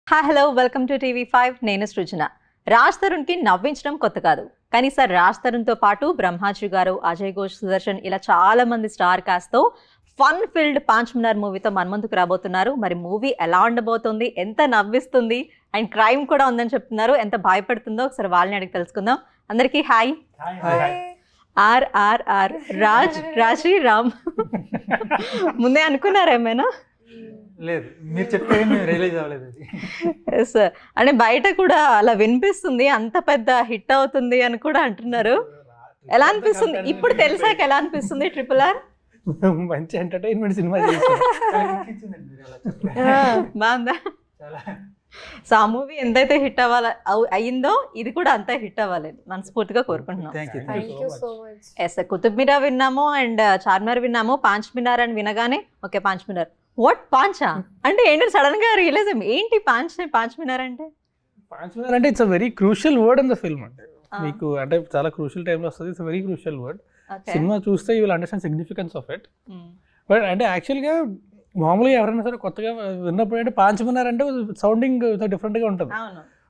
Hello welcome to TV5. నేను సృజన. రాజ్ తరుణ్కి నవ్వించడం కొత్త కాదు, కానీ సార్ రాజ్ తరుణ్తో పాటు బ్రహ్మాజీ గారు, అజయ్ ఘోష్, సుదర్శన్ ఇలా చాలా మంది స్టార్ కాస్ట్తో ఫన్ ఫిల్డ్ 5 మినార్ మూవీతో మన ముందుకు రాబోతున్నారు. మరి మూవీ ఎలా ఉండబోతుంది, ఎంత నవ్విస్తుంది అండ్ క్రైమ్ కూడా ఉందని చెప్తున్నారు, ఎంత భయపడుతుందో ఒకసారి వాళ్ళని అడిగి తెలుసుకుందాం. అందరికీ హాయ్. RRR రాజ్, రాజీ, రామ్. ముందే అనుకున్నారా ఏమైనా? లేదు, మీరు చెప్తే రియలైజ్ అవ్వలేదు. సార్ అంటే బయట కూడా అలా వినిపిస్తుంది, అంత పెద్ద హిట్ అవుతుంది అని కూడా అంటున్నారు. ఎలా అనిపిస్తుంది ఇప్పుడు తెలిసాక? ఎలా అనిపిస్తుంది RRR? మంచి ఎంటర్టైన్మెంట్ సినిమా బాగుందా? సో ఆ మూవీ ఎంతైతే హిట్ అయ్యిందో ఇది కూడా అంతా హిట్ అవ్వాలి మనస్ఫూర్తిగా కోరుకుంటున్నాం. ఎస్, కుతుబ్ మీనార్ విన్నాము అండ్ చార్మినార్ విన్నాము. 5 మినార్ అని వినగానే ఓకే 5 మినార్ వాట్ పాంచా అంటే ఏంటి సడన్ గా రియలైజ్ ఏంటి 5 మినార్ అంటే? 5 మినార్ అంటే it's a very crucial word in the film. అంటే మీకు అంటే చాలా క్రూషియల్ టైంలో వస్తుంది. It's very crucial word. సినిమా చూస్తే you will understand significance of it. But అంటే యాక్చువల్గా మామూలుగా ఎవరైనా సరే కొత్తగా విన్నప్పుడు అంటే 5 మినార్ అంటే సౌండింగ్ డిఫరెంట్ గా ఉంటుంది.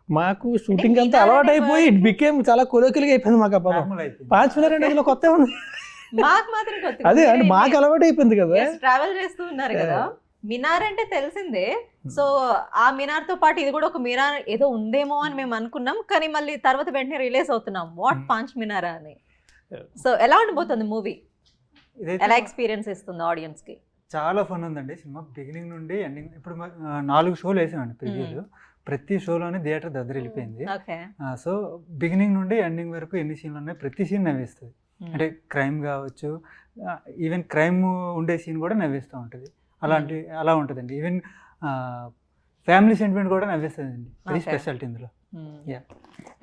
మాకు షూటింగ్ అంతా అలవాటు అయిపోయి ఇట్ బికేమ్ చాలా కొలోకియల్గా అయిపోయింది మాకు. 5 మినార్ అంటే కొత్త ఉంది, అదే అంటే మాకు అలవాటు అయిపోయింది కదా. ట్రావెల్ చేస్తూ ఉన్నారు కదా, మినార్ అంటే తెలిసిందే. సో ఆ మినార్ తో పాటు ఇది కూడా ఒక మినార్ ఏదో ఉందేమో అని మేము అనుకున్నాం, కానీ మళ్ళీ తర్వాత వెంటనే రిలీజ్ అవుతున్నాం వాట్ 5 మినార్ అని. సో ఎలా ఉండబోతుంది మూవీ, ఎలా ఎక్స్పీరియన్స్ ఇస్తుంది ఆడియన్స్ కి? చాలా ఫన్ ఉందండి సినిమా బిగినింగ్ నుండి ఎండింగ్. ఇప్పుడు 4 షోలు వేసామండి ప్రివ్యూలు. ప్రతి షోలోనే థియేటర్ దద్దరిల్లిపోయింది. సో బిగినింగ్ నుండి ఎండింగ్ వరకు ఎన్ని సీన్లు ఉన్నాయి, ప్రతి సీన్ నవ్వేస్తుంది. అంటే క్రైమ్ కావచ్చు, ఈవెన్ క్రైమ్ ఉండే సీన్ కూడా నవ్వేస్తూ ఉంటుంది. అలా ఉంటుందండి. ఈవెన్ ఫ్యామిలీ సెంటిమెంట్ కూడా నవ్వేస్తుంది అండి. వెరీ స్పెషాలిటీ ఇందులో.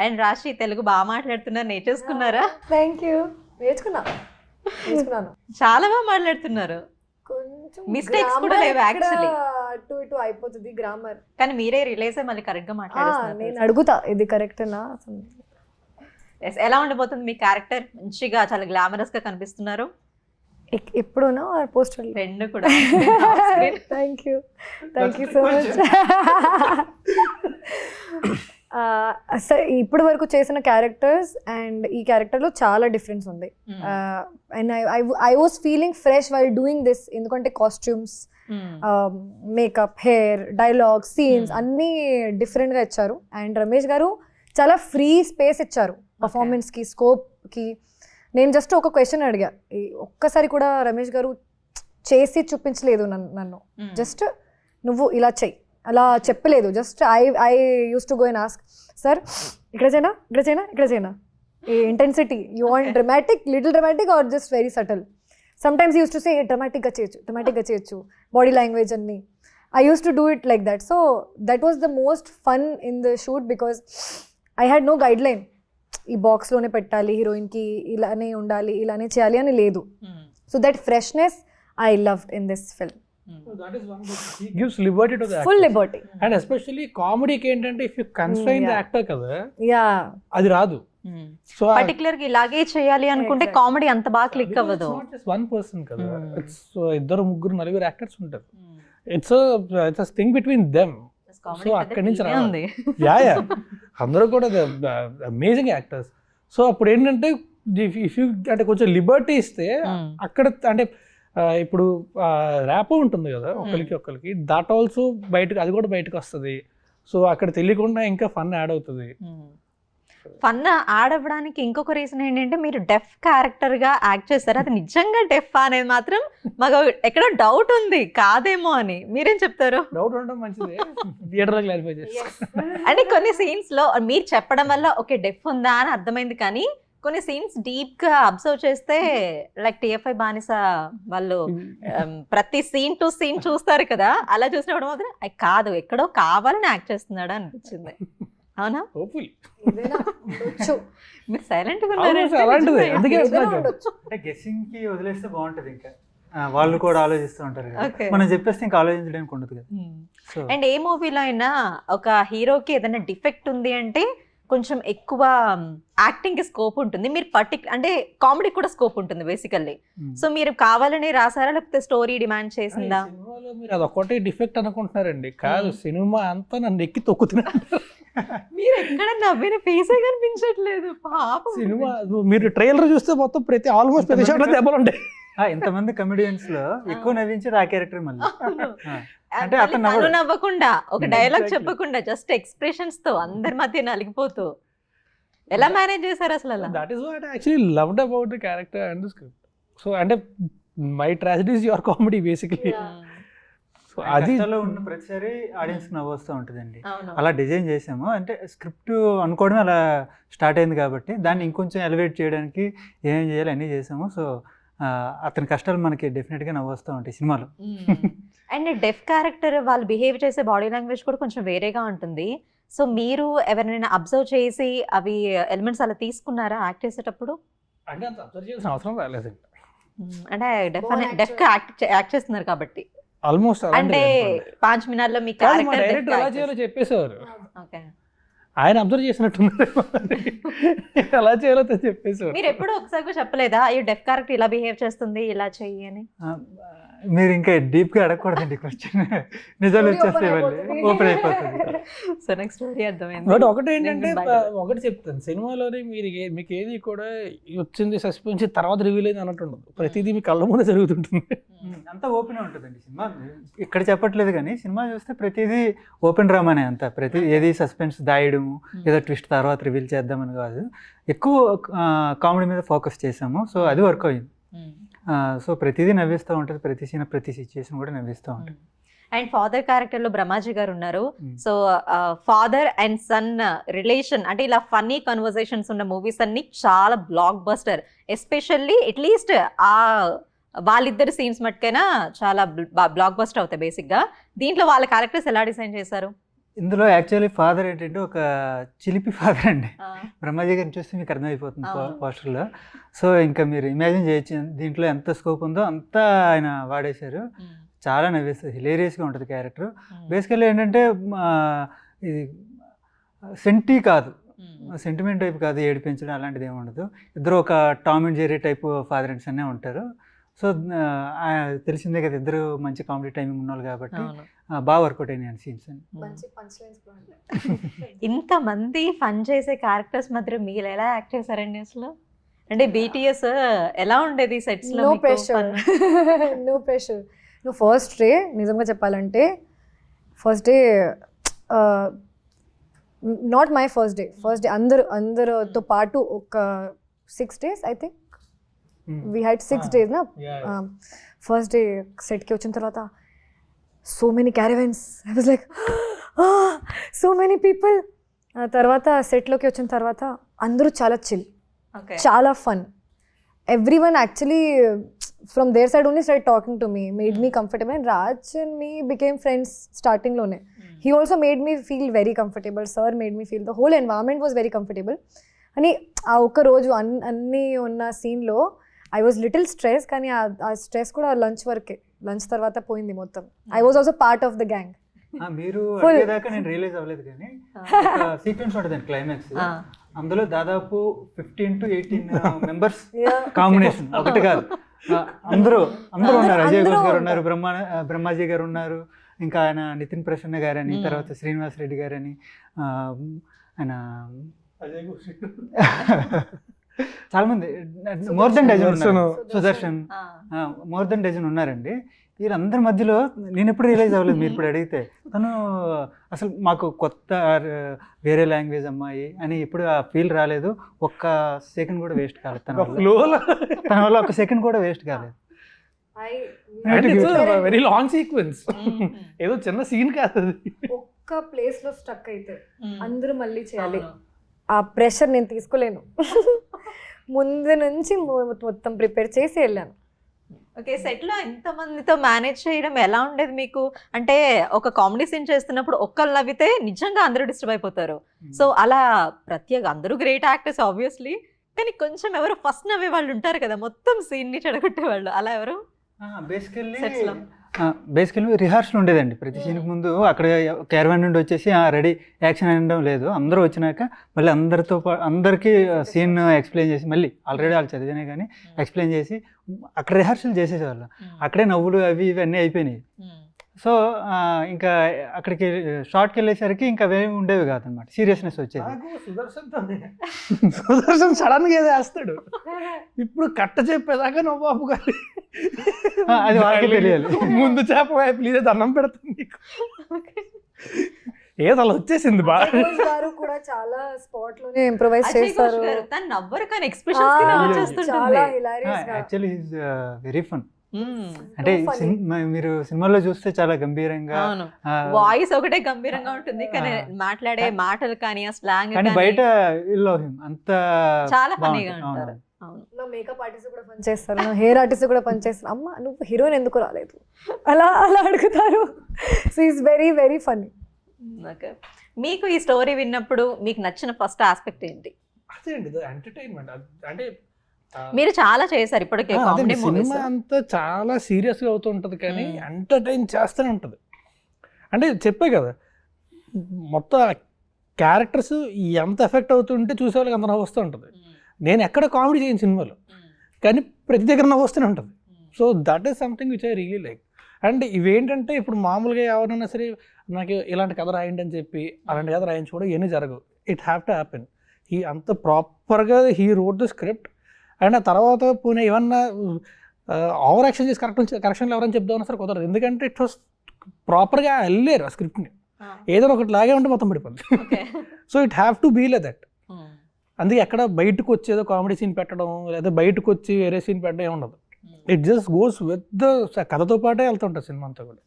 అండ్ రాశి తెలుగు బాగా మాట్లాడుతున్నారు, నేర్చేసుకున్నారా? థ్యాంక్ యూ, నేర్చుకున్నాను. చాలా బాగా మాట్లాడుతున్నారు. మిస్టేక్స్ కూడా లేవు యాక్చువల్లీ, అటు ఇటు అయిపోతుంది గ్రామర్. కానీ మీరే రిలీజ్ మళ్ళీ కరెక్ట్ గా మాట్లాడుతున్నారు. నేను అడుగుతా ఇది కరెక్టేనా. ఎలా ఉండబోతుంది మీ క్యారెక్టర్? మంచిగా చాలా గ్లామరస్ గా కనిపిస్తున్నారు. ఎప్పుడునా పోస్టర్ రెండు కూడా. Thank you so much. Sir ఇప్పటి వరకు చేసిన క్యారెక్టర్స్ అండ్ ఈ క్యారెక్టర్లో చాలా డిఫరెన్స్ ఉంది. And I was feeling fresh while doing this. ఎందుకంటే costumes, makeup, hair, dialogues, scenes అన్నీ డిఫరెంట్గా ఇచ్చారు. అండ్ రమేష్ గారు చాలా ఫ్రీ స్పేస్ ఇచ్చారు పర్ఫార్మెన్స్కి, స్కోప్కి. నేను జస్ట్ ఒక క్వశ్చన్ అడిగా, ఒక్కసారి కూడా రమేష్ గారు చేసి చూపించలేదు నన్ను. జస్ట్ నువ్వు ఇలా చెయ్యి అలా చెప్పలేదు. Just I use to go and ask, sir ఇక్కడ చేయనా, intensity you want dramatic, little dramatic or just very subtle? Sometimes use to say డ్రమాటిక్గా చేయొచ్చు, బాడీ లాంగ్వేజ్ అన్నీ. I used to do it like that. So that was the most fun in the shoot because I had no guideline. ఈ బాక్స్లోనే పెట్టాలి, హీరోయిన్కి ఇలానే ఉండాలి, ఇలానే చేయాలి అని లేదు. So that freshness I loved in this film. That is one that he gives liberty to the actor. Full liberty. And especially కామెడీకి ఏంటంటే if you constrain the actor కదా, అది రాదు. సో పర్టికులర్ గా ఇలాగే చేయాలి అనుకుంటే కామెడీ అంత బాగా క్లిక్ అవ్వదు. Just one person కదా, it's ఇద్దరు ముగ్గురు నలుగురు యాక్టర్స్ ఉంటారు. It's a thing between them. So అక్కడి నుంచి రావాలి. యా అందరూ కూడా అమేజింగ్ యాక్టర్స్. సో అప్పుడు ఏంటంటే ఇఫ్ యూ అంటే కొంచెం లిబర్టీ ఇస్తే అక్కడ అంటే ఇప్పుడు ర్యాపో ఉంటుంది కదా ఒకరికి, దట్ ఆల్సో బయటకు, అది కూడా బయటకు వస్తుంది. సో అక్కడ తెలియకుండా ఇంకా ఫన్ యాడ్ అవుతుంది. ఫన్ యాడ్ అవ్వడానికి ఇంకొక రీజన్ ఏంటంటే మీరు డెఫ్ క్యారెక్టర్ గా యాక్ట్ చేస్తారు. అది నిజంగా డెఫ్ అనేది మాత్రం మాకు ఎక్కడో డౌట్ ఉంది, కాదేమో అని. మీరేం చెప్తారు? డౌట్ ఉండడం మంచిది, థియేటర్ లో క్లారిఫై చేస్తారు. అంటే కొన్ని సీన్స్ లో మీరు చెప్పడం వల్ల ఓకే డెఫ్ ఉందా అని అర్థమైంది, కానీ కొన్ని సీన్స్ డీప్ గా అబ్జర్వ్ చేస్తే లైక్ TFI బానిస వాళ్ళు ప్రతి సీన్ టు సీన్ చూస్తారు కదా, అలా చూసినప్పుడు మాత్రం కాదు ఎక్కడో కావాలని యాక్ట్ చేస్తున్నాడు అనిపించింది. అవునా? మీరు సైలెంట్ గా ఉన్నారు. అంటే గెస్సింగ్ కి వదిలేస్తే బాగుంటది, ఇంకా వాళ్ళు కూడా ఆలోచిస్తూ ఉంటారు కదా, మనం చెప్పేస్తే ఇంకా ఆలోచించడానికి ఉండదు కదా. అండ్ ఏ మూవీలో అయినా ఒక హీరోకి ఏదైనా డిఫెక్ట్ ఉంది అంటే కొంచెం ఎక్కువ యాక్టింగ్ కి స్కోప్ ఉంటుంది, మీరు అంటే కామెడీ కూడా స్కోప్ ఉంటుంది బేసికల్లీ. సో మీరు కావాలని రాసారా లేకపోతే స్టోరీ డిమాండ్ చేసిందా? సినిమాలో మీరు అదొకటి డిఫెక్ట్ అనుకుంటున్నారండి, కాదు సినిమా అంతా నన్ను ఎక్కి తొక్కుతున్నా. మీరు ఎక్కడ నవ్విన ఫేసే కనిపించట్లేదు పాపం. సినిమా మీరు ట్రైలర్ చూస్తే మొత్తం ఆల్మోస్ట్ ప్రతి చోట దెబ్బలు ఉంటాయి. ఇంతమంది కమెడియన్స్ లో ఎక్కువ నవ్వించేది ఆ క్యారెక్టర్ మళ్ళీ. అంటే మళ్ళీ తను నవ్వకుండా ఒక డైలాగ్ చెప్పకుండా జస్ట్ ఎక్స్ప్రెషన్స్ తో అందరి మధ్య నలిగిపోతూ ఎలా మేనేజ్ చేశారు అసలు అలా? That is what I actually loved about the character and the script. So అంటే my tragedy is your comedy basically. So అది ఉన్న ప్రతిసారి ఆడియన్స్ నవ్వు వస్తూ ఉంటుందండి. అలా డిజైన్ చేసాము, అంటే స్క్రిప్ట్ అనుకోవడం అలా స్టార్ట్ అయింది కాబట్టి దాన్ని ఇంకొంచెం ఎలివేట్ చేయడానికి ఏం చేయాలి అన్నీ చేసాము. సో అతని కష్టాలు మనకి డెఫినెట్గా నవ్వు వస్తూ ఉంటాయి సినిమాలో. అండ్ డెఫ్ క్యారెక్టర్ వాళ్ళు బిహేవ్ చేసే బాడీ లాంగ్వేజ్ కూడా కొంచెం వేరేగా ఉంటుంది. సో మీరు ఎవరైనా అబ్జర్వ్ చేసి అవి ఎలిమెంట్స్ అలా తీసుకున్నారా యాక్ట్ చేసేటప్పుడు? అంటే అంత అబ్జర్వ్ చేయాల్సిన అవసరం రాలేదండి. అంటే డెఫ్ యాక్ట్ చేస్తున్నారు కాబట్టి ఆల్మోస్ట్ అంటే 5 మినిట్లలో మీ డైరెక్టర్ ఎలా చేయాలో చెప్పేసేవారు. ఓకే, ఆయన అబ్జర్వ్ చేసినట్టున్నారు, ఎలా చేయాలో చెప్పేసేవారు. మీరు ఎప్పుడు ఒకసారి కూడా చెప్పలేదా ఈ డెఫ్ క్యారెక్టర్ ఇలా బిహేవ్ చేస్తుంది ఇలా చెయ్యి అని? మీరు ఇంకా డీప్ గా అడగకూడదండి క్వశ్చన్, నిజాలు వచ్చేస్తే ఓపెన్ అయిపోతుంది. సో నెక్స్ట్ స్టోరీ అర్థమైంది. బట్ ఒకటి ఏంటంటే ఒకటి చెప్తాను, సినిమాలోనే మీకు ఏది కూడా వచ్చింది సస్పెన్స్ తర్వాత రివీల్ అయింది అన్నట్టు ఉండదు, ప్రతిదీ మీ కళ్ళ ముందే జరుగుతుంటుంది. అంతా ఓపెన్ ఉంటుందండి సినిమా. ఇక్కడ చెప్పట్లేదు కానీ సినిమా చూస్తే ప్రతిదీ ఓపెన్ డ్రామానే, అంతా ప్రతి ఏది సస్పెన్స్ దాయడము ఏదో ట్విస్ట్ తర్వాత రివీల్ చేద్దామని కాదు, ఎక్కువ కామెడీ మీద ఫోకస్ చేసాము. సో అది వర్క్ అయింది. సో ప్రతిదీ నవ్విస్తూ ఉంటుంది, ప్రతి సీన్ ప్రతి సిచ్యుయేషన్ కూడా నవ్విస్తూ ఉంటుంది. అండ్ ఫాదర్ క్యారెక్టర్ లో బ్రహ్మాజీ గారు ఉన్నారు. So father and son relation అంటే ఇలా ఫన్నీ కన్వర్జేషన్స్ ఉన్న మూవీస్ అన్ని చాలా బ్లాక్ బస్టర్, ఎస్పెషల్లీ అట్లీస్ట్ ఆ వాళ్ళిద్దరు సీన్స్ మట్టుకైనా చాలా బ్లాక్ బస్టర్ అవుతాయి బేసిక్ గా. దీంట్లో వాళ్ళ క్యారెక్టర్స్ ఎలా డిజైన్ చేశారు? ఇందులో యాక్చువల్లీ ఫాదర్ ఏంటంటే ఒక చిలిపి ఫాదర్ అండి. బ్రహ్మాజీ గారిని చూస్తే మీకు అర్థమైపోతుంది పోస్టర్లో. సో ఇంకా మీరు ఇమాజిన్ చేయొచ్చు దీంట్లో ఎంత స్కోప్ ఉందో అంతా ఆయన వాడేశారు. చాలా నవ్వేస్తుంది, హిలేరియస్గా ఉంటుంది క్యారెక్టర్. బేసికల్లీ ఏంటంటే ఇది సెంటీ కాదు, సెంటిమెంట్ టైప్ కాదు, ఏడిపించడం అలాంటిది ఏమి ఉండదు. ఇద్దరు ఒక Tom and Jerry type father and సన్నే ఉంటారు. సో తెలిసిందే కదా, ఇద్దరు మంచి కామెడీ టైమింగ్ ఉన్నవాళ్ళు కాబట్టి బాగా వర్కౌట్ అయినాయి సీన్స్ అని. ఇంతమంది ఫన్ చేసే క్యారెక్టర్స్ మధ్య మీరు ఎలా యాక్ట్ చేశారండి అసలు? అంటే బీటీఎస్ ఎలా ఉండేది సెట్స్ లో? No pressure, no pressure. నువ్వు ఫస్ట్ డే నిజంగా చెప్పాలంటే first day not my first day అందరితో పాటు ఒక 6 days I think we had 6 days నా. ఫస్ట్ డే సెట్కి వచ్చిన తర్వాత so many caravans, I was like so many people. తర్వాత సెట్లోకి వచ్చిన తర్వాత అందరూ చాలా చిల్, చాలా fun. Everyone actually from there side only start talking to me, made me comfortable. And Raj and me became friends స్టార్టింగ్లోనే. He also made me feel very comfortable. Sir made me feel the whole environment was very comfortable. అని ఆ ఒక్క రోజు అన్నీ ఉన్న సీన్లో I was little stress, కానీ ఆ స్ట్రెస్ కూడా లంచ్ వరకే, లంచ్ తర్వాత పోయింది మొత్తం. I was also part of the gang. మీరు అడిగేదాకా నేను రియలైజ్ అవ్వలేదు కానీ సీక్వెన్స్ ఉంటుంది క్లైమాక్స్, అందులో దాదాపు 15 to 18 మెంబర్స్ కాంబినేషన్, ఒకటి కాదు, అందరూ ఉన్నారు. అజయ్ ఘోష్ గారు ఉన్నారు, బ్రహ్మాజీ గారు ఉన్నారు, ఇంకా ఆయన నితిన్ ప్రసన్న గారని, తర్వాత శ్రీనివాస్ రెడ్డి గారని, ఆయన చాలా మంది, more than dozen Sudarshan, more than dozen ఉన్నారండి. వీళ్ళందరి మధ్యలో నేను ఎప్పుడు రియలైజ్ అవ్వలేదు, మీరు ఇప్పుడు అడిగితే. తను అసలు మాకు కొత్త వేరే లాంగ్వేజ్ అమ్మాయి అని ఇప్పుడు ఆ ఫీల్ రాలేదు. ఒక్క సెకండ్ కూడా వేస్ట్ కాలేదు తన వల్ల, ఒక్క సెకండ్ కూడా వేస్ట్ కాలేదు. వెరీ లాంగ్ సీక్వెన్స్, ఏదో చిన్న సీన్ కాదు. ఒక్క ప్లేస్ లో స్టక్ అయితే అందరూ మళ్ళీ చేయాలి, ఆ ప్రెషర్ నేను తీసుకోలేను. ముందు నుంచి మొత్తం ప్రిపేర్ చేసి వెళ్ళాను. ఓకే, సెట్లో ఇంతమందితో మేనేజ్ చేయడం ఎలా ఉండేది మీకు? అంటే ఒక కామెడీ సీన్ చేస్తున్నప్పుడు ఒక్కరు నవ్వితే నిజంగా అందరూ డిస్టర్బ్ అయిపోతారు. సో అలా ప్రత్యేక అందరూ గ్రేట్ యాక్టర్స్ ఆబ్వియస్లీ, కానీ కొంచెం ఎవరు ఫస్ట్ నవ్వే వాళ్ళు ఉంటారు కదా, మొత్తం సీన్ని చెడగొట్టే వాళ్ళు, అలా ఎవరు? బేసికల్లీ బేసికలీ రిహార్సల్ ఉండేదండి ప్రతి సీన్కి ముందు. అక్కడ క్యారవాన్ నుండి వచ్చేసి రెడీ యాక్షన్ అనడం లేదు, అందరూ వచ్చినాక మళ్ళీ అందరికీ సీన్ ఎక్స్ప్లెయిన్ చేసి మళ్ళీ ఆల్రెడీ వాళ్ళు చదివినా కానీ ఎక్స్ప్లెయిన్ చేసి అక్కడ రిహార్సల్ చేసేసేవాళ్ళం. అక్కడే నవ్వులు అవి ఇవి అన్నీ అయిపోయినాయి. సో ఇంకా అక్కడికి షార్ట్కి వెళ్ళేసరికి ఇంకా అవేమి ఉండేవి కాదనమాట, సీరియస్నెస్ వచ్చేది. సుదర్శన్ సడన్ గా వేస్తాడు, ఇప్పుడు కట్ట చెప్పేదాకా నవ్వు ఆపుకోవాలి, అది వాళ్ళకి తెలియాలి. ముందు చేప ప్లీజ్ దండం పెడతాను నీకు, ఏదో అలా వచ్చేసింది బాగా. గారు కూడా చాలా స్పాట్ లోనే ఇంప్రూవైజ్ చేస్తారు, చాలా హిలారియస్ గా. Actually is very fun. అంటే మీరు సినిమాలో చూస్తే చాలా గంభీరంగా, వాయిస్ ఒకటే గంభీరంగా ఉంటుంది కానీ మాట్లాడే మాటలు కానీ ఆ స్లాంగ్ కానీ బయట అంత చాలా ఫన్నీగా ఉంటారు. నా మేకప్ ఆర్టిస్ట్ కూడా పని చేస్తారు, నా హెయిర్ ఆర్టిస్ట్ కూడా పని చేస్తారు. అమ్మ నువ్వు హీరోయిన్ ఎందుకు రాలేదు అలా అలా అడుగుతారు. So is very very funny. మీకు ఈ స్టోరీ విన్నప్పుడు మీకు నచ్చిన ఫస్ట్ ఆస్పెక్ట్ ఏంటి? అదే అండి ఎంటర్టైన్మెంట్. అంటే మీరు చాలా చేశారు ఇప్పటికే కామెడీ మూవీస్, సినిమా అంతా చాలా సీరియస్గా అవుతూ ఉంటుంది కానీ ఎంటర్టైన్ చేస్తూనే ఉంటుంది. అంటే చెప్పే కదా, మొత్తం క్యారెక్టర్స్ ఎంత ఎఫెక్ట్ అవుతుంటే చూసే వాళ్ళకి అంత నవ్వు వస్తూ ఉంటుంది. నేను ఎక్కడ కామెడీ చేయను సినిమాలో, కానీ ప్రతి దగ్గర నవ్వు వస్తూనే ఉంటుంది. So that is something which I really like. And ఇవేంటంటే ఇప్పుడు మామూలుగా ఎవరైనా సరే నాకు ఇలాంటి కథ రాయండి అని చెప్పి అలాంటి కథ రాయించుకోవడం ఇవన్నీ జరగవు. It have to happen. అంత ప్రాపర్గా he wrote the script. And ఆ తర్వాత పోనీ ఏమన్నా ఓవర్ యాక్షన్ చేసి కరెక్షన్లు ఎవరైనా చెప్దామన్నా సరే కుదరదు, ఎందుకంటే ఇట్ వాస్ ప్రాపర్గా వెళ్ళారు ఆ స్క్రిప్ట్ని. ఏదైనా ఒకటి లాగే ఉంటే మొత్తం పడిపోద్ది. So it have to be like that. అందుకే ఎక్కడ బయటకు వచ్చేదో కామెడీ సీన్ పెట్టడం లేదా బయటకు వచ్చి వేరే సీన్ పెట్టడం ఏమి ఉండదు. It just goes with the కథతో పాటే వెళ్తుంటుంది సినిమా అంతా కూడా.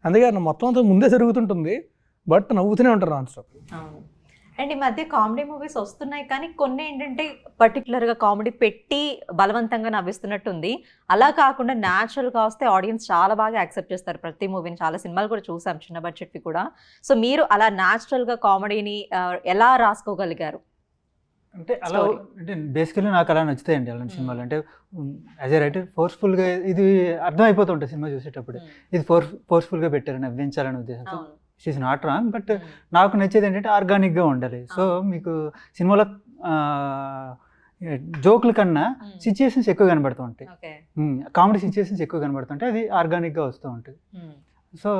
అందుకే మొత్తం అంతా ముందే జరుగుతుంటుంది, బట్ నవ్వుతూనే ఉంటారు నాన్ స్టాప్. అండ్ ఈ మధ్య కామెడీ మూవీస్ వస్తున్నాయి కానీ కొన్ని ఏంటంటే పర్టికులర్గా కామెడీ పెట్టి బలవంతంగా నవ్విస్తున్నట్టుంది. అలా కాకుండా న్యాచురల్గా వస్తే ఆడియన్స్ చాలా బాగా యాక్సెప్ట్ చేస్తారు ప్రతి మూవీని. చాలా సినిమాలు కూడా చూసాం చిన్న బడ్జెట్వి కూడా. సో మీరు అలా న్యాచురల్గా కామెడీని ఎలా రాసుకోగలిగారు? అంటే అలా అంటే బేసికలీ నాకు అలా నచ్చుతాయండి అలాంటి సినిమాలు. అంటే యాజ్ ఏ రైటర్ ఫోర్స్ఫుల్గా ఇది అర్థమైపోతుంటుంది సినిమా చూసేటప్పుడు, ఇది ఫోర్స్ఫుల్గా పెట్టారు నవ్వించాలనే ఉద్దేశంతో. షీఈస్ నాట్ రాంగ్, బట్ నాకు నచ్చేది ఏంటంటే ఆర్గానిక్గా ఉండాలి. సో మీకు సినిమాలో జోకుల కన్నా సిచ్యుయేషన్స్ ఎక్కువ కనబడుతూ ఉంటాయి, కామెడీ సిచ్యుయేషన్స్ ఎక్కువ కనబడుతుంటాయి, అది ఆర్గానిక్గా వస్తూ ఉంటుంది. సో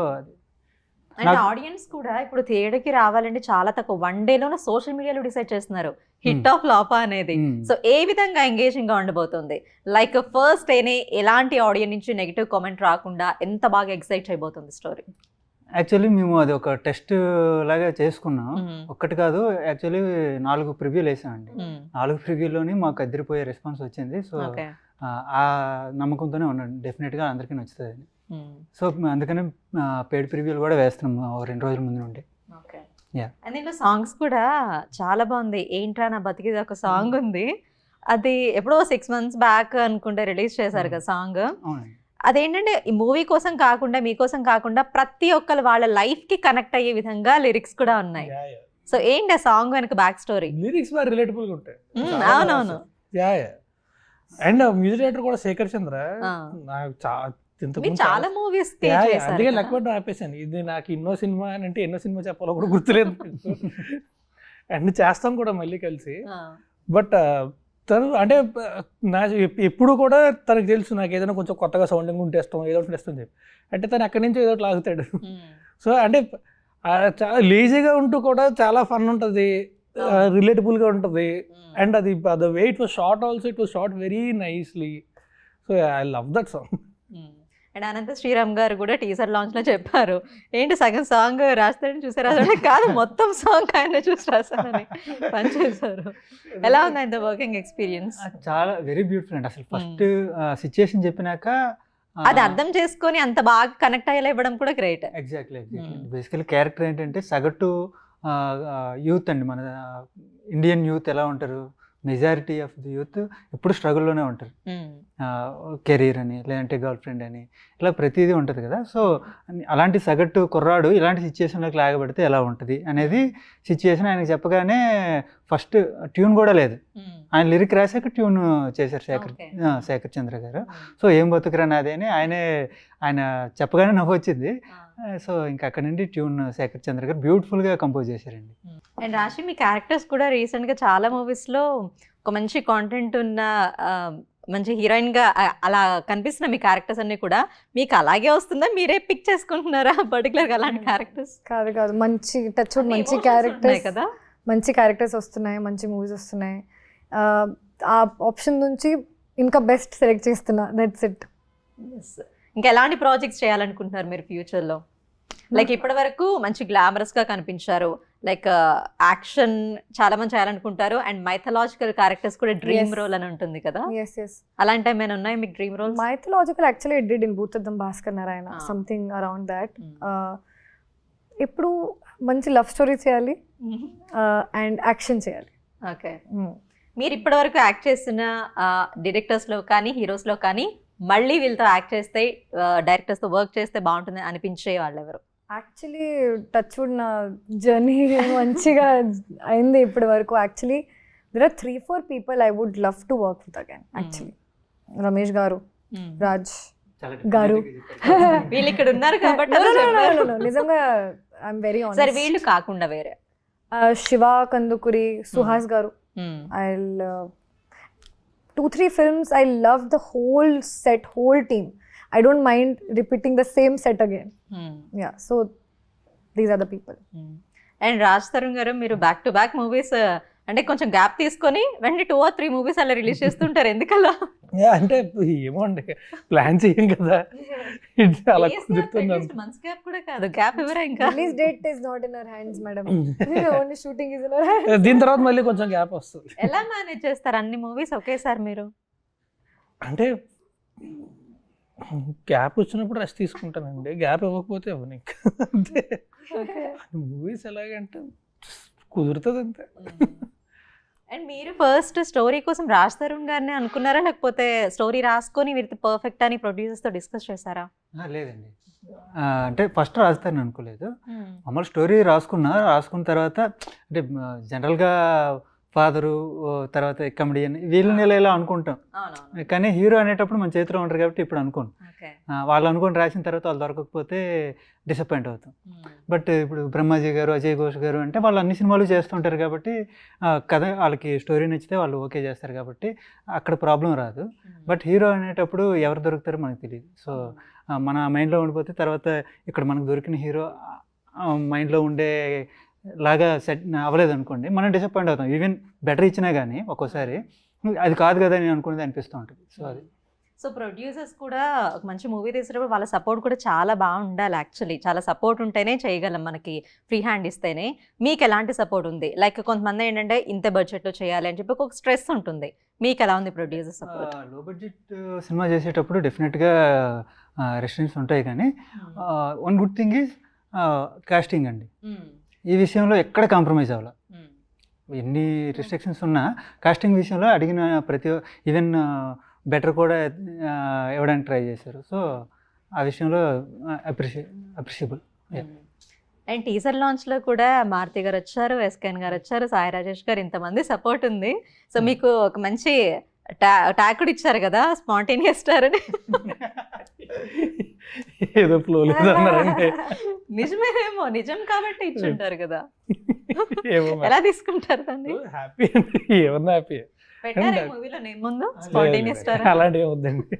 అండ్ ఆడియన్స్ కూడా ఇప్పుడు థియేటర్కి రావాలంటే చాలా తక్కువ, 1 డేలోనే సోషల్ మీడియాలో డిసైడ్ చేస్తున్నారు హిట్ ఆఫ్ ఫ్లాపా అనేది. సో ఏ విధంగా ఎంగేజింగ్ గా ఉండబోతుంది? లైక్ ఫస్ట్ డేనే ఎలాంటి ఆడియన్స్ నుంచి నెగిటివ్ కామెంట్ రాకుండా ఎంత బాగా ఎక్సైట్ అయిపోతుంది స్టోరీ? యాక్చువల్లీ మేము అది ఒక టెస్ట్ లాగా చేసుకున్నాం. ఒక్కటి కాదు, యాక్చువల్లీ 4 ప్రివ్యూలు వేసామండి. 4 ప్రివ్యూలోని మాకు అదిరిపోయే రెస్పాన్స్ వచ్చింది. సో ఆ నమ్మకంతోనే ఉన్నాను డెఫినెట్గా అందరికీ నచ్చుతుంది. సో అందుకనే పెయిడ్ ప్రివ్యూలు కూడా వేస్తున్నాం 2 రోజుల ముందు నుండి. దీంట్లో సాంగ్స్ కూడా చాలా బాగుంది. ఏంట్రా నా బతికిది ఒక సాంగ్ ఉంది, అది ఎప్పుడో 6 months బ్యాక్ అనుకుంటే రిలీజ్ చేశారు కదా సాంగ్. అదేంటంటే ఈ మూవీ కోసం కాకుండా మీకోసం కాకుండా ప్రతి ఒక్కరు వాళ్ళ లైఫ్ కి కనెక్ట్ అయ్యే విధంగా లిరిక్స్ కూడా ఉన్నాయి. సో ఏంటి ఆ సాంగ్ వెనక బ్యాక్ స్టోరీ? లిరిక్స్ బాగా రిలేటబుల్ గా ఉంటాయి. అవునవును. అండ్ మ్యూజిక్ డైరెక్టర్ కూడా శేఖర్ చంద్ర నాకు చాలా మూవీస్ అందుకే లెక్కపడ్డం ఆపేసాను. ఇది నాకు ఎన్నో సినిమా అని అంటే ఎన్నో సినిమా చెప్పాలో కూడా గుర్తులేదు. అండ్ చేస్తాం కూడా మళ్ళీ కలిసి. బట్ తను అంటే నా ఎప్పుడు కూడా తనకు తెలుసు నాకు ఏదైనా కొంచెం కొత్తగా సౌండింగ్ ఉంటే ఇష్టం, ఏదో ఒకటి ఇష్టం చెప్పి, అంటే తను ఎక్కడి నుంచి ఏదో ఒకటి లాగుతాడు. సో అంటే చాలా లేజీగా ఉంటూ కూడా చాలా ఫన్ ఉంటుంది, రిలేటబుల్గా ఉంటుంది. అండ్ అది the way it was shot also, it was shot very nicely. So I love that song. And Anantha Sriram గారు కూడా టీజర్ లాంచ్ లో చెప్పారు, ఏంటి సగం సాంగ్ రాస్తారని చూసారు, అదే కాదు మొత్తం సాంగ్ ఆయన చూసి రాస్తారని పనిచేశారు. ఎలా ఉంది ఆయన వర్కింగ్ ఎక్స్పీరియన్స్? చాలా వెరీ బ్యూటిఫుల్ అండి. అసలు ఫస్ట్ సిచ్యుయేషన్ చెప్పినాక అది అర్థం చేసుకొని అంత బాగా కనెక్ట్ అయ్యేలా ఇవ్వడం కూడా గ్రేట్. ఎగ్జాక్ట్లీ. బేసికలీ క్యారెక్టర్ ఏంటంటే సగటు యూత్ అండి, మన ఇండియన్ యూత్ ఎలా ఉంటారు, మెజారిటీ ఆఫ్ ది యూత్ ఇప్పుడు స్ట్రగుల్లోనే ఉంటారు. కెరీర్ అని, లేదంటే గర్ల్ ఫ్రెండ్ అని, ఇలా ప్రతిదీ ఉంటుంది కదా. సో అలాంటి సగటు కుర్రాడు ఇలాంటి సిచ్యువేషన్లోకి లాగబడితే ఎలా ఉంటుంది అనేది సిచ్యువేషన్ ఆయనకి చెప్పగానే ఫస్ట్ ట్యూన్ కూడా లేదు, ఆయన లిరిక్ రాశాక ట్యూన్ చేశారు శేఖర్ చంద్ర గారు. సో ఏం బతుకురా నాది అని ఆయన చెప్పగానే నవ్వు వచ్చింది. సో ఇంకా అక్కడ నుండి ట్యూన్ శేఖర్ చంద్ర గారు బ్యూటిఫుల్గా కంపోజ్ చేశారండి. అండ్ రాశి, మీ క్యారెక్టర్స్ కూడా రీసెంట్గా చాలా మూవీస్లో ఒక మంచి కాంటెంట్ ఉన్న మంచి హీరోయిన్గా అలా కనిపిస్తున్న మీ క్యారెక్టర్స్ అన్నీ కూడా మీకు అలాగే వస్తుందా, మీరే పిక్ చేసుకుంటున్నారా పర్టికులర్గా అలాంటి క్యారెక్టర్స్? కాదు మంచి టచ్ మంచి క్యారెక్టర్స్ కదా, మంచి క్యారెక్టర్స్ వస్తున్నాయి, మంచి మూవీస్ వస్తున్నాయి. ఆ ఆప్షన్ నుంచి ఇంకా బెస్ట్ సెలెక్ట్ చేస్తున్నా, దట్స్ ఇట్. ఇంకా ఎలాంటి ప్రాజెక్ట్స్ చేయాలనుకుంటున్నారు మీరు ఫ్యూచర్లో? లైక్ ఇప్పటి వరకు మంచి గ్లామరస్గా కనిపించారు, లైక్ యాక్షన్ చాలా మంది చేయాలనుకుంటారు, అండ్ మైథలాజికల్ క్యారెక్టర్స్ కూడా డ్రీమ్ రోల్ అని ఉంటుంది కదా. అలాంటి ఏమైనా ఉన్నాయి మీకు dream role? Mythological actually it did in Bhoothaddam Bhaskar Narayana, something around that. ఇప్పుడు మంచి లవ్ స్టోరీ చేయాలి అండ్ యాక్షన్ చేయాలి. ఓకే, మీరు ఇప్పటి వరకు యాక్ట్ చేస్తున్న డైరెక్టర్స్లో కానీ హీరోస్లో కానీ మళ్ళీ వీళ్ళతో యాక్ట్ చేస్తే, డైరెక్టర్స్తో వర్క్ చేస్తే బాగుంటుంది అనిపించే వాళ్ళు ఎవరు? యాక్చువల్లీ టచ్ వుడ్ నా జర్నీ మంచిగా అయింది ఇప్పటి వరకు. Actually there are 3-4 people I would love to work with again. Actually Ramesh garu, Raj గారు, వీళ్ళు ఇక్కడ ఉన్నారు కాబట్టి నిజంగా ఐఎమ్ వెరీ ఆనెస్ట్. సరే, వీళ్ళు కాకుండా వేరే శివ కందుకూరి, సుహాస్ గారు, I'll 2-3 films I love the whole set, whole team. I don't mind repeating the same set again. Yeah, so these are the people. And Raj Tarun గారు, మీరు బ్యాక్ టు బ్యాక్ మూవీస్ అంటే కొంచెం gap తీసుకొని వెంటనే 2 or 3 మూవీస్ అలా release చేస్తుంటారు, ఎందుకలా? అంటే ఏమో అండి, ప్లాన్ చేయం కదా, అలా కుదురుతుంది. మంత్స్ గ్యాప్ కూడా కాదు, గ్యాప్ ఎవరా? ఇంకా release date is not in our hands, madam. Only shooting is in our hands. దీని తర్వాత మళ్ళీ కొంచెం గ్యాప్ వస్తుంది. ఎలా మేనేజ్ చేస్తారు అన్ని మూవీస్ ఒకేసారి మీరు? అంటే గ్యాప్ వచ్చినప్పుడు రెస్ట్ తీసుకుంటానండి, గ్యాప్ ఇవ్వకపోతే ఇవ్వను. అంతే, మూవీస్ ఎలాగంటే కుదురుతుంది అంతే. అండ్ మీరు ఫస్ట్ స్టోరీ కోసం రాజ్ తరుణ్ గారిని అనుకున్నారా, లేకపోతే స్టోరీ రాసుకొని వీరితో పర్ఫెక్ట్ అని ప్రొడ్యూసర్స్తో డిస్కస్ చేశారా? లేదండి, అంటే ఫస్ట్ రాస్తారని అనుకోలేదు. మామూలు స్టోరీ రాసుకున్న తర్వాత అంటే జనరల్గా ఫాదరు, తర్వాత కమెడియన్, వీళ్ళని ఇలా అనుకుంటాం. కానీ హీరో అనేటప్పుడు మన చేతిలో ఉంటారు కాబట్టి ఇప్పుడు అనుకోను. వాళ్ళు అనుకుని రాసిన తర్వాత వాళ్ళు దొరకకపోతే డిసప్పాయింట్ అవుతాం. బట్ ఇప్పుడు బ్రహ్మాజీ గారు, అజయ్ ఘోష్ గారు అంటే వాళ్ళు అన్ని సినిమాలు చేస్తుంటారు కాబట్టి కథ వాళ్ళకి స్టోరీ నచ్చితే వాళ్ళు ఓకే చేస్తారు కాబట్టి అక్కడ ప్రాబ్లం రాదు. బట్ హీరో అనేటప్పుడు ఎవరు దొరుకుతారో మనకు తెలియదు. సో మన మైండ్లో ఉండిపోతే తర్వాత ఇక్కడ మనకు దొరికిన హీరో మైండ్లో ఉండే లాగా సెట్ అవ్వలేదు అనుకోండి, మనం డిసప్పాయింట్ అవుతాం. ఈవెన్ బెటర్ ఇచ్చినా కానీ ఒక్కోసారి అది కాదు కదా అని అనుకునేది అనిపిస్తూ ఉంటుంది. సో అది సో ప్రొడ్యూసర్స్ కూడా ఒక మంచి మూవీ తీసేటప్పుడు వాళ్ళ సపోర్ట్ కూడా చాలా బాగుండాలి. యాక్చువల్లీ చాలా సపోర్ట్ ఉంటేనే చేయగలం, మనకి ఫ్రీ హ్యాండ్ ఇస్తేనే. మీకు ఎలాంటి సపోర్ట్ ఉంది? లైక్ కొంతమంది ఏంటంటే ఇంత బడ్జెట్లో చేయాలి అని చెప్పి ఒక స్ట్రెస్ ఉంటుంది, మీకు ఎలా ఉంది producer support? Low budget cinema చేసేటప్పుడు డెఫినెట్గా రెస్ట్రిక్షన్స్ ఉంటాయి, కానీ one good thing is casting అండి. ఈ విషయంలో ఎక్కడ కాంప్రమైజ్ అవ్వాలి. ఎన్ని రిస్ట్రిక్షన్స్ ఉన్నా కాస్టింగ్ విషయంలో అడిగిన ప్రతి ఈవెన్ బెటర్ కూడా ఇవ్వడానికి ట్రై చేశారు. సో ఆ విషయంలో అప్రిషియబుల్. అండ్ టీజర్ లాంచ్లో కూడా మారుతి గారు వచ్చారు, ఎస్కేఎన్ గారు వచ్చారు, సాయి రాజేష్ గారు, ఇంతమంది సపోర్ట్ ఉంది. సో మీకు ఒక మంచి ట్యాగ్ కూడా ఇచ్చారు కదా, స్పాంటేనియస్ స్టార్ అని. ఏదో ఫ్లో లేదన్నారంటే నిజమేనేమో, నిజం కాబట్టి ఇచ్చుంటారు కదా, ఎలా తీసుకుంటారు దాన్ని? హ్యాపీ అండి, ఏమన్నా హ్యాపీ. పెట్టారు మూవీలో నేమ్ ముందు స్పాంటేనియస్ స్టార్? అలాంటి ఏమొద్దండి,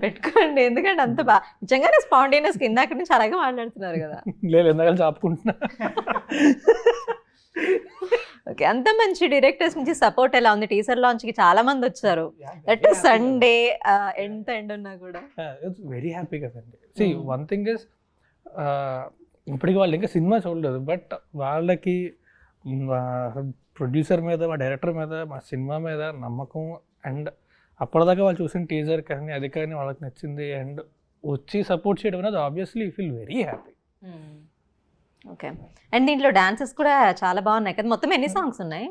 పెట్టుకోండి, ఎందుకంటే అంత బాగా నిజంగానే స్పాంటేనియస్ ఇందాక నుంచి అలాగే మాట్లాడుతున్నారు కదా. లేదు, ఎందాక చెప్పుకుంటున్నా. ఓకే, అంత మంచి డైరెక్టర్స్ నుంచి సపోర్ట్ ఎలా ఉంది? టీజర్ లాంచ్ కి చాలా మంది వచ్చారు, దట్ సండే ఎంత ఎండ్ ఉన్నా కూడా. ఇట్స్ వెరీ హ్యాపీ కదండి. సి వన్ థింగ్ ఇస్, ఇప్పటికి వాళ్ళు ఇంకా సినిమా చూడలేదు, బట్ వాళ్ళకి ప్రొడ్యూసర్ మీద, మా డైరెక్టర్ మీద, మా సినిమా మీద నమ్మకం. అండ్ అప్పటిదాకా వాళ్ళు చూసిన టీజర్ కానీ అది కానీ వాళ్ళకి నచ్చింది, అండ్ వచ్చి సపోర్ట్ చేయడం అనేది obviously feel very happy. Okay. And దీంట్లో డాన్సెస్ కూడా చాలా బాగున్నాయి కదా. మొత్తం ఎన్ని సాంగ్స్ ఉన్నాయి?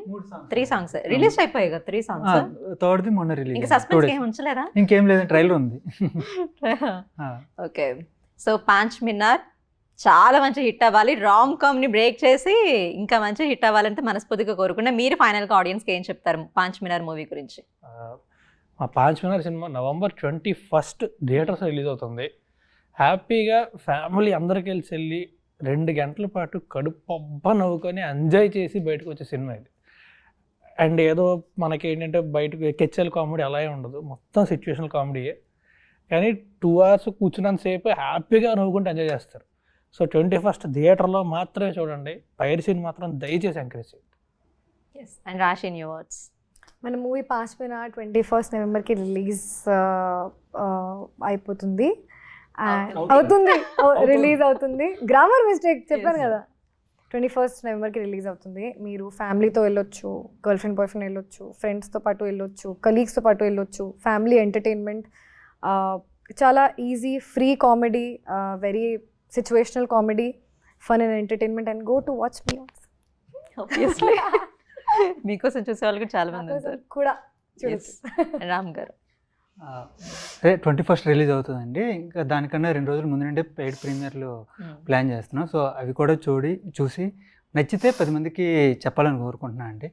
3 సాంగ్స్ రిలీజ్ అయిపోయాయి కదా. 3 సాంగ్స్. థర్డ్ది మొన్న రిలీజ్. ఇంకా సస్పెన్స్ ఏం ఉంచలేదా? ఇంకేం లేదు, ట్రైలర్ ఉంది. ఓకే. సో పాంచ్ మినార్ చాలా మంచి హిట్ అవ్వాలి, రామ్ కామ్ ని బ్రేక్ చేసి ఇంకా మంచి హిట్ అవ్వాలంటే మనస్ఫూర్తిగా కోరుకున్నా. మీరు ఫైనల్ గా ఆడియన్స్ కి ఏం చెప్తారు పాంచ్ మినార్ మూవీ గురించి? మా పాంచ్ మినార్ సినిమా November 21 థియేటర్స్ రిలీజ్ అవుతుంది. హ్యాపీగా ఫ్యామిలీ అందరికి కలిసి వెళ్ళి 2 గంటల పాటు కడుపు నవ్వుకొని ఎంజాయ్ చేసి బయటకు వచ్చే సినిమా ఇది. అండ్ ఏదో మనకి ఏంటంటే బయటకు కెచ్చల్ కామెడీ అలాగే ఉండదు, మొత్తం సిచ్యువేషనల్ కామెడీయే. కానీ 2 hours కూర్చున్నంత సేపు హ్యాపీగా నవ్వుకుంటూ ఎంజాయ్ చేస్తారు. సో 21 థియేటర్లో మాత్రమే చూడండి. పైరసీని మాత్రం దయచేసి ఎంకరేజ్ చేయండి. And Rashi in your words. మన మూవీ పాంచ్ మినార్ 21 నవంబర్కి రిలీజ్ అయిపోతుంది, రిలీజ్ అవుతుంది. గ్రామర్ మిస్టేక్ చెప్పాను కదా. 21 నవంబర్కి రిలీజ్ అవుతుంది. మీరు ఫ్యామిలీతో వెళ్ళొచ్చు, గర్ల్ ఫ్రెండ్ బాయ్ ఫ్రెండ్ వెళ్ళొచ్చు, ఫ్రెండ్స్తో పాటు వెళ్ళొచ్చు, కలీగ్స్తో పాటు వెళ్ళొచ్చు. ఫ్యామిలీ ఎంటర్టైన్మెంట్, చాలా easy free comedy, very situational comedy, fun and entertainment. And go to watch me obviously. మీకోసం చూసే వాళ్ళు కూడా చాలా మంది ఉంటారు కూడా. రామ్ గారు. అదే 21 రిలీజ్ అవుతుందండి. ఇంకా దానికన్నా 2 రోజుల ముందు నుండే పెయిడ్ ప్రీమియర్లు ప్లాన్ చేస్తున్నాం. సో అవి కూడా చూసి నచ్చితే 10 మందికి చెప్పాలని కోరుకుంటున్నాను అండి.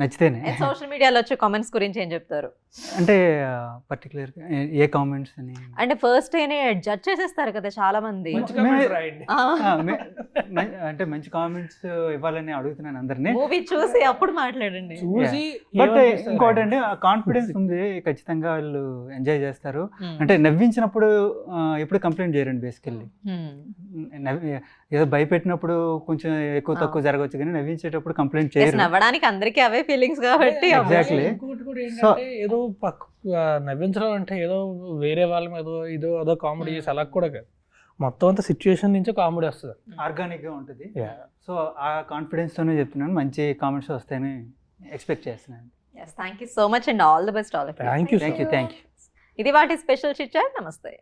నచ్చితేనే. సోషల్ మీడియాలో వచ్చే కామెంట్స్ గురించి ఏం చెప్తారు? అంటే పర్టికులర్ ఏ కామెంట్స్ అని అంటే ఫస్ట్ డేనే జడ్జ్ చేసేస్తారు కదా చాలా మంది. అంటే మంచి కామెంట్స్ ఇవ్వాలని అడుగుతున్నాను అందరినీ. మూవీ చూసి అప్పుడు మాట్లాడండి. బట్ ఇంకోటి అండి, కాన్ఫిడెన్స్ ఉంది, ఖచ్చితంగా వాళ్ళు ఎంజాయ్ చేస్తారు. అంటే నవ్వించినప్పుడు ఎప్పుడు కంప్లైంట్ చేయరండి. బేసికల్లీ ఏదో భయపెట్టినప్పుడు కొంచెం ఎక్కువ తక్కువ జరగవచ్చు, కానీ నవ్వించేటప్పుడు కంప్లైంట్ చేయరు. నవ్వడానికి అందరికీ అవే ఫీలింగ్స్ కాబట్టి. ఎగ్జాక్ట్లీ. ఏదో నవ్వించడం అంటే ఏదో వేరే వాళ్ళ మీద ఏదో కామెడీ చేసి అలా కూడా కాదు, మొత్తం అంతా సిచ్యువేషన్ నుంచే కామెడీ వస్తుంది, ఆర్గానిక్ గా ఉంటుంది. సో ఆ కాన్ఫిడెన్స్ తోనే చెప్తున్నాను, మంచి కామెంట్స్ వస్తాయని ఎక్స్పెక్ట్ చేస్తున్నాను. Thank you so much and all the best. All thank you. Thank you. ఇది వాటి స్పెషల్ చిట్ చాట్. నమస్తే.